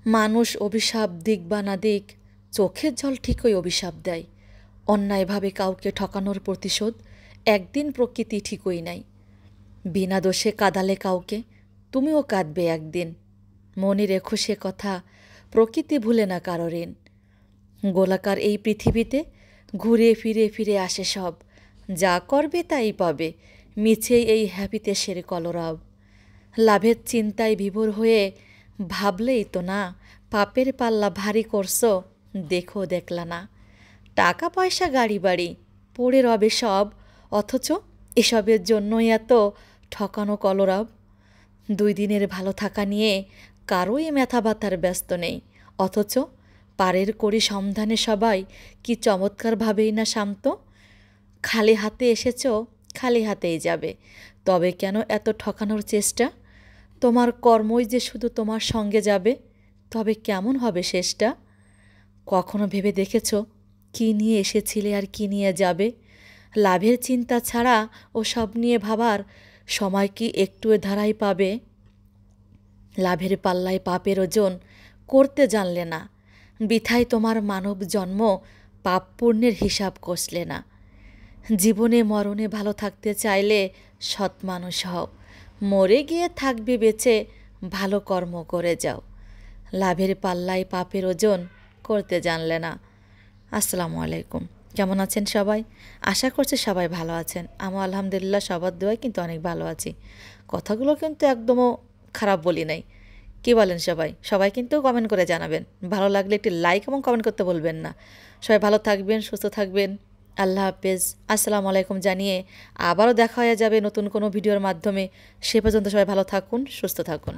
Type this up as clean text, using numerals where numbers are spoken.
মানুষ অভিশাপ দিক বা না দিক, চোখের জল ঠিকই অভিশাপ দেয়। অন্যায়ভাবে কাউকে ঠকানোর প্রতিশোধ একদিন প্রকৃতি ঠিকই নাই। বিনা দোষে কাঁদালে কাউকে তুমিও কাঁদবে একদিন। মনে রেখো সে কথা, প্রকৃতি ভুলে না কারো ঋণ। গোলাকার এই পৃথিবীতে ঘুরে ফিরে ফিরে আসে সব, যা করবে তাই পাবে, মিছেই এই হ্যাপিতে সেরে কলরব। লাভের চিন্তায় বিভোর হয়ে ভাবলেই তো না, পাপের পাল্লা ভারী করছো, দেখো দেখলা না। টাকা পয়সা গাড়ি বাড়ি পড়ে রবে সব, অথচ এসবের জন্যই এত ঠকানো কলরব। 2 দিনের ভালো থাকা নিয়ে কারোই মাথা ব্যথার ব্যস্ত নেই, অথচ পারের করি সন্ধানে সবাই কি চমৎকারভাবেই না শান্ত। খালি হাতে এসেছ, খালি হাতেই যাবে, তবে কেন এত ঠকানোর চেষ্টা? তোমার কর্মই যে শুধু তোমার সঙ্গে যাবে, তবে কেমন হবে শেষটা? কখনো ভেবে দেখেছ কী নিয়ে এসেছিলে আর কী নিয়ে যাবে? লাভের চিন্তা ছাড়া ও সব নিয়ে ভাবার সময় কি একটু ধারাই পাবে? লাভের পাল্লায় পাপের ওজন করতে জানলে না, বৃথায় তোমার মানব জন্ম, পাপ পুণ্যের হিসাব কষলে না। জীবনে মরণে ভালো থাকতে চাইলে সৎ মানুষ হও, মরে গিয়ে থাকবে বেঁচে, ভালো কর্ম করে যাও। লাভের পাল্লায় পাপের ওজন করতে জানলে না। আসসালামু আলাইকুম। কেমন আছেন সবাই? আশা করছি সবাই ভালো আছেন। আমার আলহামদুলিল্লাহ সবার দোয়ায় কিন্তু অনেক ভালো আছি। কথাগুলো কিন্তু একদমও খারাপ বলি নাই। কী বলেন সবাই? সবাই কিন্তু কমেন্ট করে জানাবেন। ভালো লাগলে একটি লাইক এবং কমেন্ট করতে বলবেন না। সবাই ভালো থাকবেন, সুস্থ থাকবেন। আল্লাহ হাফেজ। আসসালামু আলাইকুম জানিয়ে আবারও দেখা হয়ে যাবে নতুন কোনো ভিডিওর মাধ্যমে। সে পর্যন্ত সবাই ভালো থাকুন, সুস্থ থাকুন।